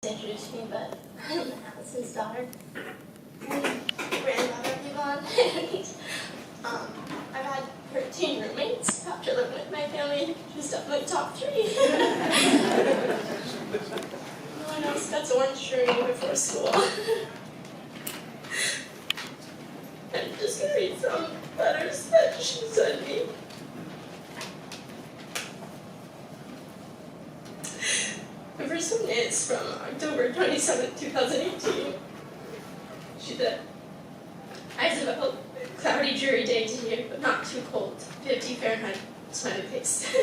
to introduce me, but I'm Allison's daughter. I'm granddaughter of Yvonne. I've had 13 roommates after living with my family. She's definitely top 3. No one else got to orange during before school. I'm just going to read some letters that she sent me. The first one is from October 27, 2018. She said, Isabel, cloudy, dreary day today, but not too cold. 50 Fahrenheit, smiley face.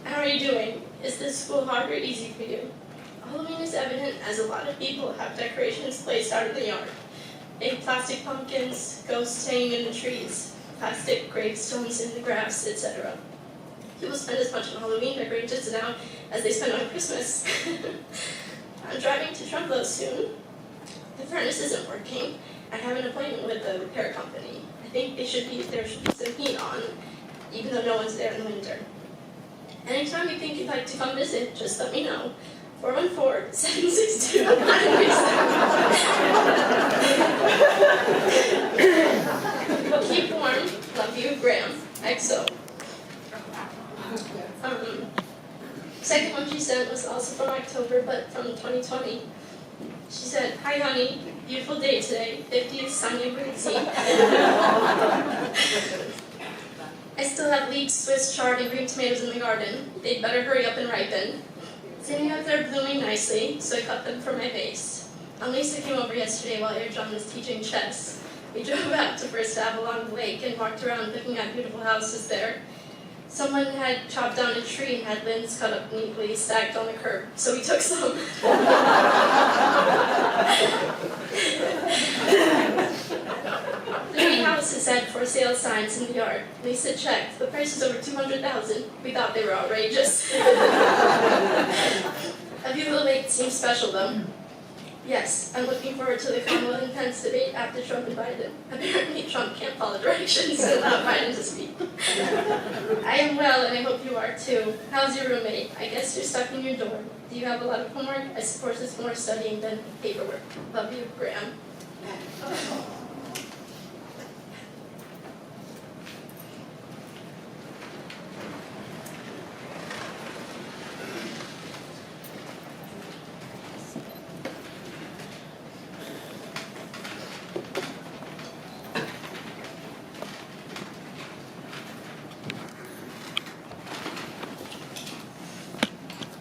How are you doing? Is this school hard or easy for you? Halloween is evident as a lot of people have decorations placed out in the yard. Big plastic pumpkins, ghosts hanging in the trees, plastic gravestones in the grass, etc. People spend as much on Halloween decorations now as they spend on Christmas. I'm driving to Trumbull soon. The furnace isn't working. I have an appointment with the repair company. I think there should be some heat on, even though no one's there in the winter. Anytime you think you'd like to come visit, just let me know. 414-762-937. Keep warm. Love you, Graham. XO. Second one she sent was also from October, but from 2020. She said, "Hi honey, beautiful day today, 50th sunny and breezy. I still have leeks, Swiss chard, and green tomatoes in the garden. They'd better hurry up and ripen. Sitting out there blooming nicely, so I cut them for my vase. Lisa came over yesterday while John was teaching chess. We drove out to First Ave along the lake and walked around looking at beautiful houses there. Someone had chopped down a tree and had limbs cut up neatly, stacked on the curb, so we took some. 3 houses had for sale signs in the yard. Lisa checked. The price was over $200,000. We thought they were outrageous. A view of the lake seems special, though. Yes, I'm looking forward to the Kamala and Pence debate after Trump and Biden. Apparently, Trump can't follow directions and allow Biden to speak. I am well, and I hope you are too. How's your roommate? I guess you're stuck in your dorm. Do you have a lot of homework? I suppose it's more studying than paperwork. Love you, Graham.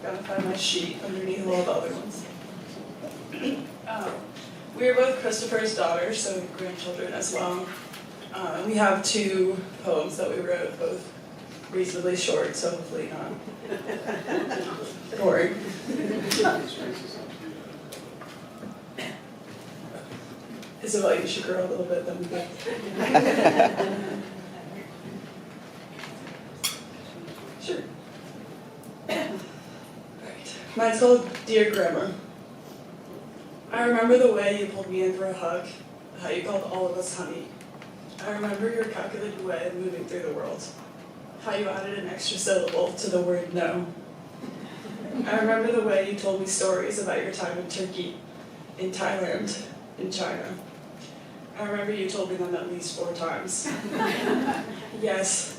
Gotta find my sheet underneath all the other ones. We are both Christopher's daughters, so grandchildren as well. We have 2 poems that we wrote, both reasonably short, so hopefully not boring. Isabel, you should grow a little bit, then we good. Sure. Mine's called Dear Grandma. I remember the way you pulled me in for a hug, how you called all of us honey. I remember your calculated way of moving through the world, how you added an extra syllable to the word no. I remember the way you told me stories about your time in Turkey, in Thailand, in China. I remember you told me them at least 4 times. Yes,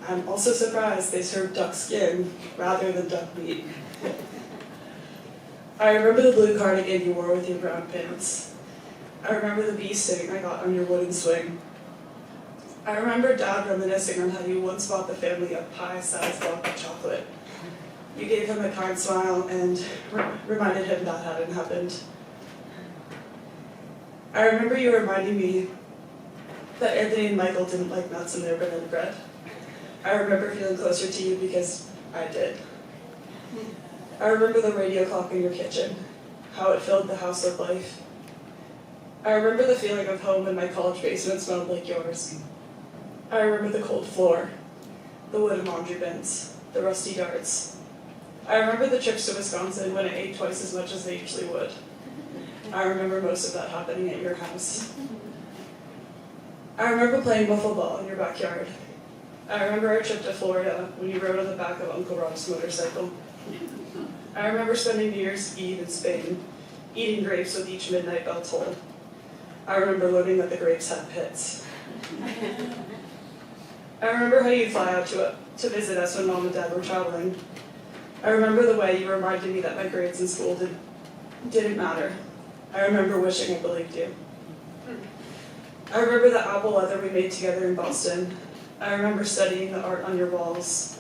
I'm also surprised they serve duck skin rather than duck meat. I remember the blue cardigan you wore with your brown pants. I remember the bee sting I got on your wooden swing. I remember Dad reminiscing on how you once bought the family a pie-sized block of chocolate. You gave him a kind smile and reminded him that hadn't happened. I remember you reminding me that Anthony and Michael didn't like nuts in their banana bread. I remember feeling closer to you because I did. I remember the radio clock in your kitchen, how it filled the house with life. I remember the feeling of home when my college basement smelled like yours. I remember the cold floor, the wooden laundry bins, the rusty darts. I remember the trips to Wisconsin when I ate twice as much as I usually would. I remember most of that happening at your house. I remember playing wiffle ball in your backyard. I remember our trip to Florida when you rode on the back of Uncle Rob's motorcycle. I remember spending New Year's Eve in Spain, eating grapes with each midnight bell toll. I remember learning that the grapes had pits. I remember how you'd fly out to visit us when Mom and Dad were traveling. I remember the way you reminded me that my grades in school didn't matter. I remember wishing I believed you. I remember the apple leather we made together in Boston. I remember studying the art on your walls.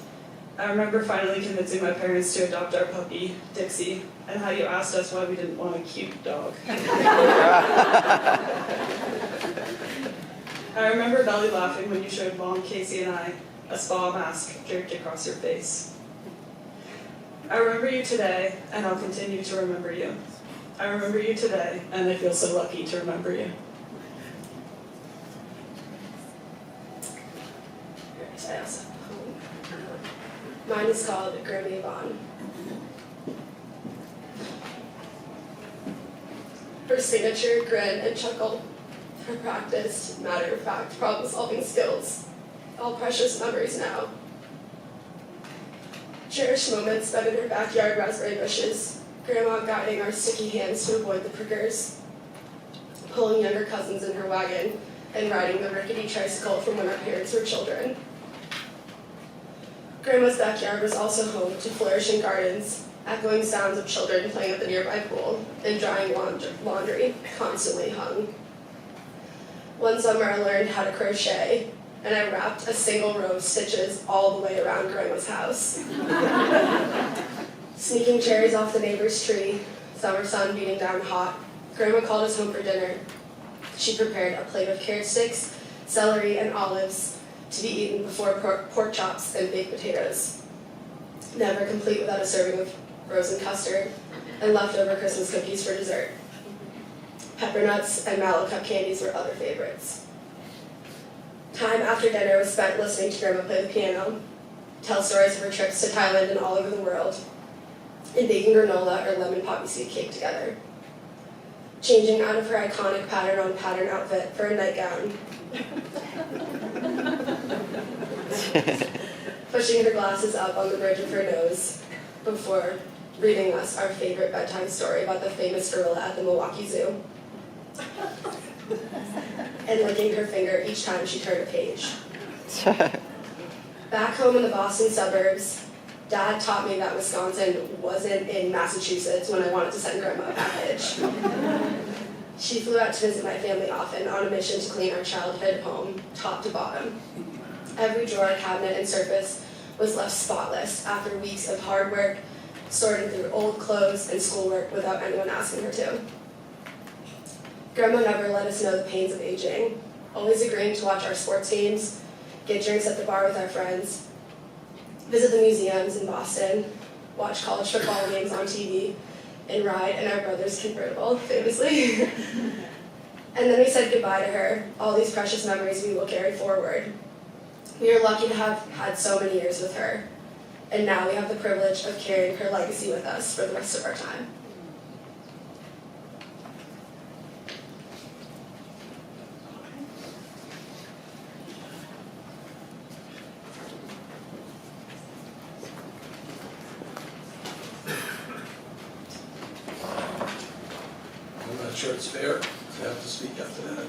I remember finally convincing my parents to adopt our puppy, Dixie, and how you asked us why we didn't want a cute dog. I remember belly laughing when you showed Mom, Casey, and I a spa mask draped across your face. I remember you today, and I'll continue to remember you. I remember you today, and I feel so lucky to remember you. I also have a poem. Mine is called Grandma Yvonne. Her signature grin and chuckle, her practiced, matter-of-fact problem-solving skills, all precious memories now. Cherished moments spent in her backyard raspberry bushes, Grandma guiding our sticky hands to avoid the prickers, pulling younger cousins in her wagon, and riding the rickety tricycle from when our parents were children. Grandma's backyard was also home to flourishing gardens, echoing sounds of children playing at the nearby pool, and drying laundry constantly hung. One summer I learned how to crochet, and I wrapped a single row of stitches all the way around Grandma's house. Sneaking cherries off the neighbor's tree, summer sun beating down hot, Grandma called us home for dinner. She prepared a plate of carrot sticks, celery, and olives to be eaten before pork chops and baked potatoes. Never complete without a serving of frozen custard and leftover Christmas cookies for dessert. Pepper nuts and mallow cup candies were other favorites. Time after dinner was spent listening to Grandma play the piano, tell stories of her trips to Thailand and all over the world, and baking granola or lemon poppy seed cake together. Changing out of her iconic pattern-on-pattern outfit for a nightgown. Pushing her glasses up on the bridge of her nose before reading us our favorite bedtime story about the famous gorilla at the Milwaukee Zoo. And licking her finger each time she turned a page. Back home in the Boston suburbs, Dad taught me that Wisconsin wasn't in Massachusetts when I wanted to send Grandma a package. She flew out to visit my family often on a mission to clean our childhood home, top to bottom. Every drawer, cabinet, and surface was left spotless after weeks of hard work, sorting through old clothes and schoolwork without anyone asking her to. Grandma never let us know the pains of aging, always agreeing to watch our sports games, get drinks at the bar with our friends, visit the museums in Boston, watch college football games on TV, and ride in our brother's convertible, famously. And then we said goodbye to her, all these precious memories we will carry forward. We are lucky to have had so many years with her, and now we have the privilege of carrying her legacy with us for the rest of our time. I'm not sure it's fair to have to speak after that.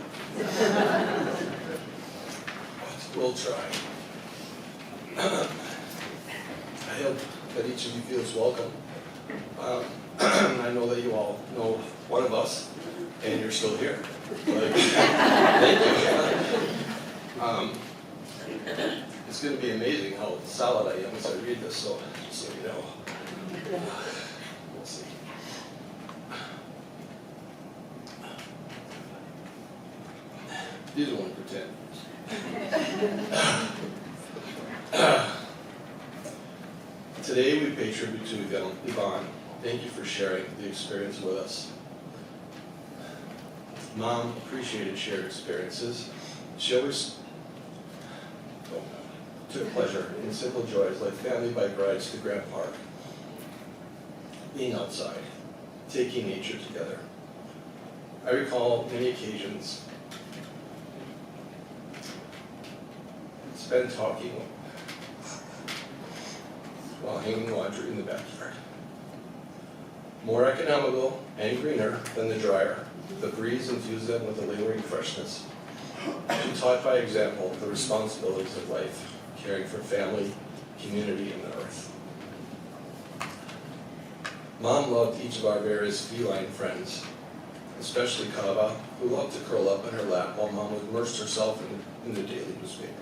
But we'll try. I hope that each of you feels welcome. I know that you all know one of us, and you're still here. Like, thank you. It's going to be amazing how solid I am as I read this, so just so you know. We'll see. These are one pretend. Today we pay tribute to Yvonne. Thank you for sharing the experience with us. Mom appreciated shared experiences. She always took pleasure in simple joys like family bike rides to Grant Park, being outside, taking nature together. I recall many occasions spent talking while hanging laundry in the backyard. More economical and greener than the dryer, the breeze infused them with a lingering freshness. She taught by example the responsibilities of life, caring for family, community, and the earth. Mom loved each of our various feline friends, especially Kava, who loved to curl up in her lap while Mom immersed herself in the daily newspaper.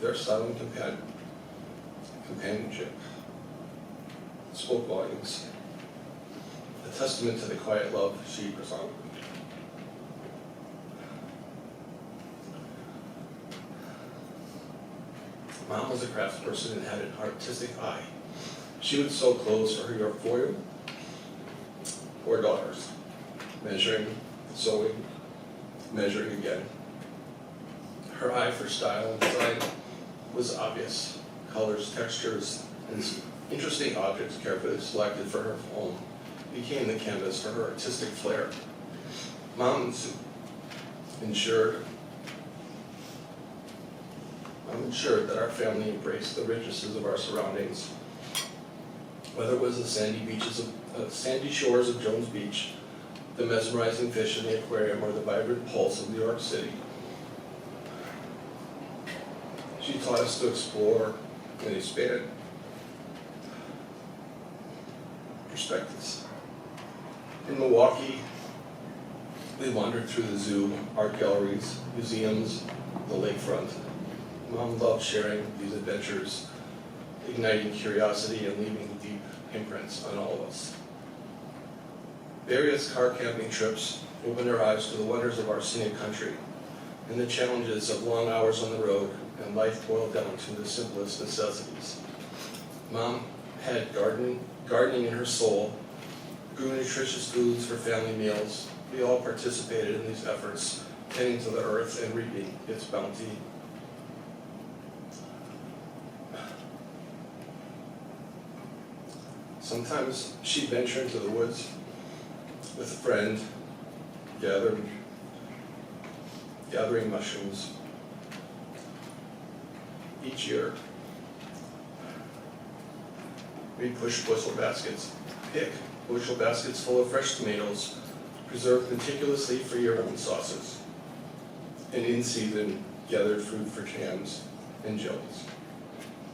Their silent companionship spoke volumes, a testament to the quiet love she presented. Mom was a craftsperson and had an artistic eye. She would sew clothes for her four daughters, measuring, sewing, measuring again. Her eye for style and design was obvious. Colors, textures, and interesting objects carefully selected for her home became the canvas for her artistic flair. Mom ensured that our family embraced the richnesses of our surroundings, whether it was the sandy shores of Jones Beach, the mesmerizing fish in the aquarium, or the vibrant pulse of New York City. She taught us to explore and expand perspectives. In Milwaukee, we wandered through the zoo, art galleries, museums, the lakefront. Mom loved sharing these adventures, igniting curiosity and leaving deep imprints on all of us. Various car camping trips opened our eyes to the wonders of our scenic country and the challenges of long hours on the road and life boiled down to the simplest necessities. Mom had gardening in her soul, grew nutritious foods for family meals. We all participated in these efforts, tending to the earth and reaping its bounty. Sometimes she'd venture into the woods with a friend, gathering mushrooms. Each year, we'd pick bushel baskets full of fresh tomatoes, preserved meticulously for year-round sauces, and in season, gathered fruit for jams and jellies,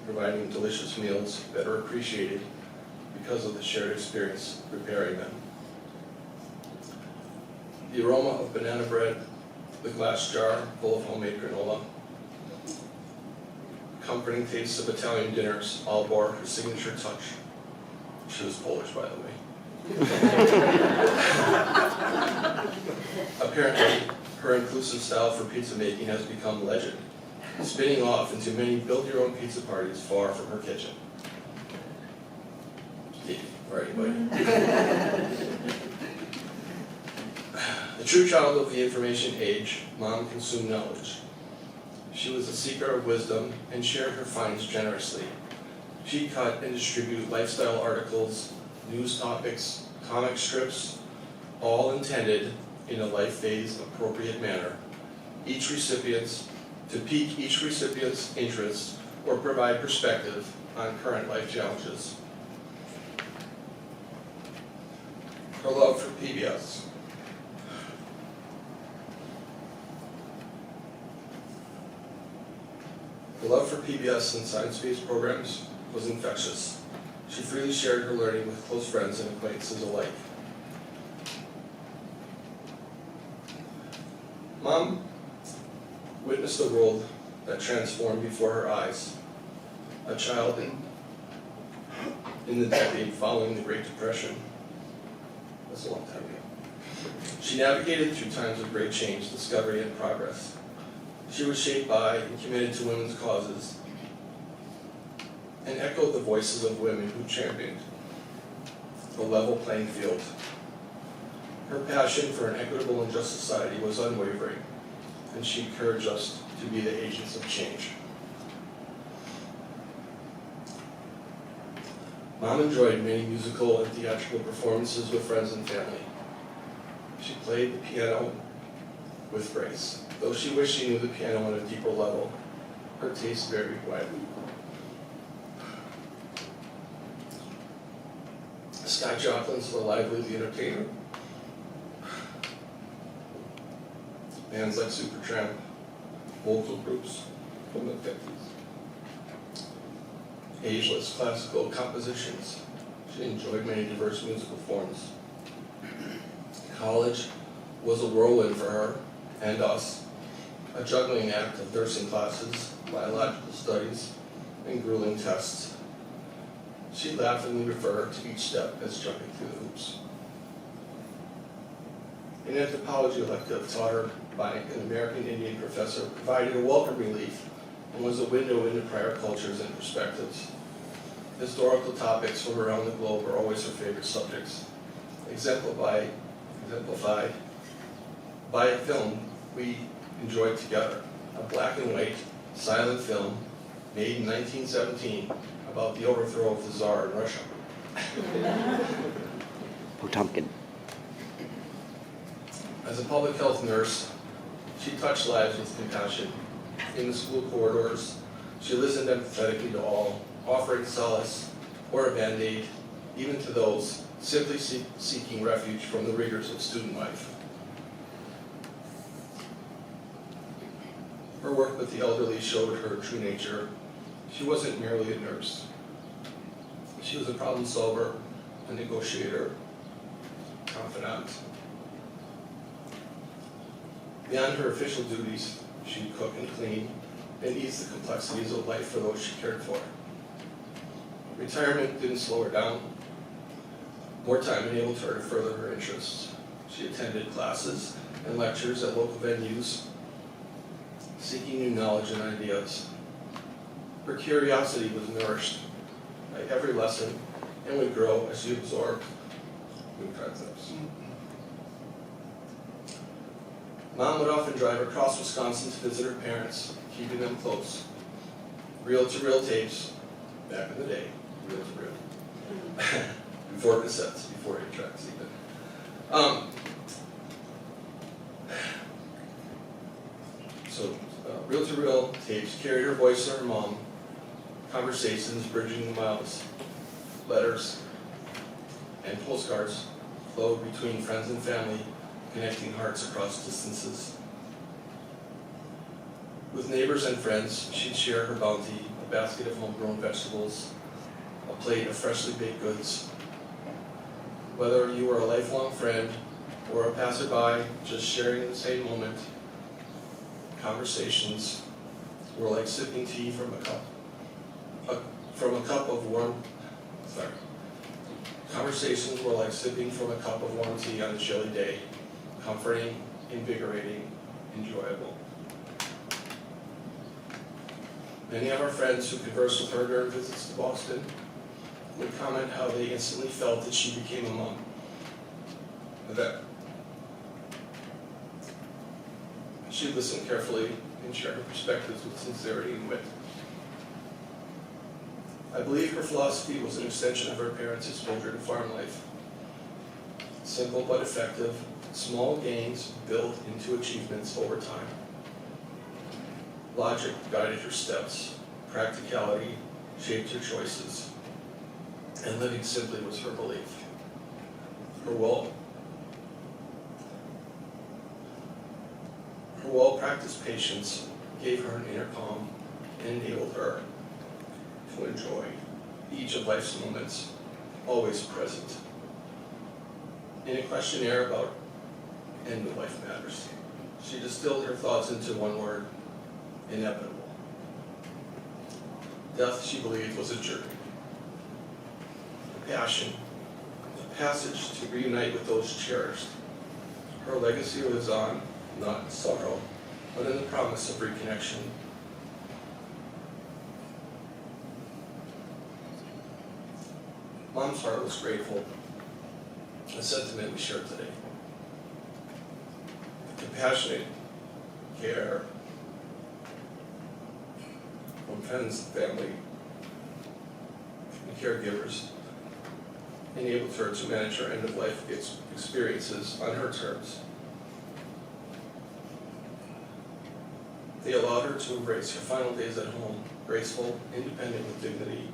providing delicious meals better appreciated because of the shared experience preparing them. The aroma of banana bread, the glass jar full of homemade granola, comforting tastes of Italian dinners all bore her signature touch. She was Polish, by the way. Apparently, her inclusive style for pizza making has become legend, spinning off into many build-your-own pizza parties far from her kitchen. Or anybody. A true child of the information age, Mom consumed knowledge. She was a seeker of wisdom and shared her finds generously. She cut and distributed lifestyle articles, news topics, comic strips, all intended in a life phase appropriate manner. To pique each recipient's interest or provide perspective on current life challenges. Her love for PBS. The love for PBS and science-based programs was infectious. She freely shared her learning with close friends and acquaintances alike. Mom witnessed a world that transformed before her eyes. A child in the decade following the Great Depression. That's a long time ago. She navigated through times of great change, discovery, and progress. She was shaped by and committed to women's causes and echoed the voices of women who championed a level playing field. Her passion for an equitable and just society was unwavering, and she encouraged us to be the agents of change. Mom enjoyed many musical and theatrical performances with friends and family. She played the piano with grace. Though she wished she knew the piano on a deeper level, her tastes varied widely. Sky Joplin's a lively entertainer. Bands like Supertramp, vocal groups from the 50s. Ageless classical compositions. She enjoyed many diverse musical forms. College was a whirlwind for her and us, a juggling act of nursing classes, biological studies, and grueling tests. She laughingly referred to each step as jumping through the hoops. An anthropology elective taught her by an American Indian professor provided a welcome relief and was a window into prior cultures and perspectives. Historical topics from around the globe are always her favorite subjects, exemplified by a film we enjoyed together, a black and white silent film made in 1917 about the overthrow of the Tsar in Russia. Potemkin. As a public health nurse, she touched lives with compassion. In the school corridors, she listened empathetically to all, offering solace or a Band-Aid, even to those simply seeking refuge from the rigors of student life. Her work with the elderly showed her true nature. She wasn't merely a nurse. She was a problem solver, a negotiator, confidant. Beyond her official duties, she'd cook and clean and ease the complexities of life for those she cared for. Retirement didn't slow her down. More time enabled her to further her interests. She attended classes and lectures at local venues, seeking new knowledge and ideas. Her curiosity was nourished by every lesson and would grow as she absorbed new concepts. Mom would often drive across Wisconsin to visit her parents, keeping them close. Reel-to-reel tapes, back in the day, reel-to-reel. Before cassettes, before 8 tracks even. Reel-to-reel tapes carried her voice to her mom, conversations bridging the miles, letters, and postcards flowed between friends and family, connecting hearts across distances. With neighbors and friends, she'd share her bounty, a basket of homegrown vegetables, a plate of freshly baked goods. Whether you were a lifelong friend or a passerby just sharing in the same moment, conversations were like sipping tea from a cup of warm. Conversations were like sipping from a cup of warm tea on a chilly day, comforting, invigorating, enjoyable. Many of our friends who conversed with her during visits to Boston would comment how they instantly felt that she became a mom. That she listened carefully and shared her perspectives with sincerity and wit. I believe her philosophy was an extension of her parents' exposure to farm life. Simple but effective, small gains built into achievements over time. Logic guided her steps, practicality shaped her choices, and living simply was her belief. Her well-practiced patience gave her an inner calm and enabled her to enjoy each of life's moments, always present. In a questionnaire about end of life matters, she distilled her thoughts into one word: inevitable. Death, she believed, was a journey. A passion, a passage to reunite with those cherished. Her legacy lives on, not in sorrow, but in the promise of reconnection. Mom's heart was grateful, a sentiment we share today. Compassionate care from friends, family, and caregivers enabled her to manage her end-of-life experiences on her terms. They allowed her to embrace her final days at home, graceful, independent with dignity,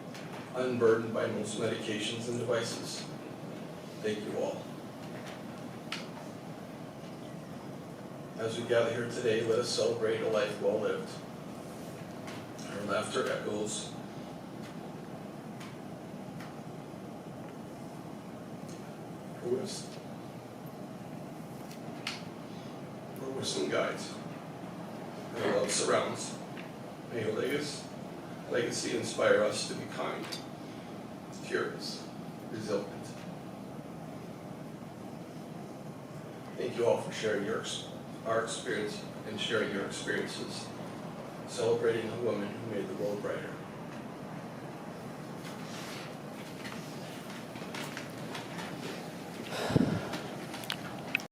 unburdened by most medications and devices. Thank you all. As we gather here today, let us celebrate a life well lived. Our laughter echoes. Her wisdom guides. And her love surrounds. May her legacy inspire us to be kind, curious, resilient. Thank you all for sharing our experience and sharing your experiences, celebrating a woman who made the world brighter.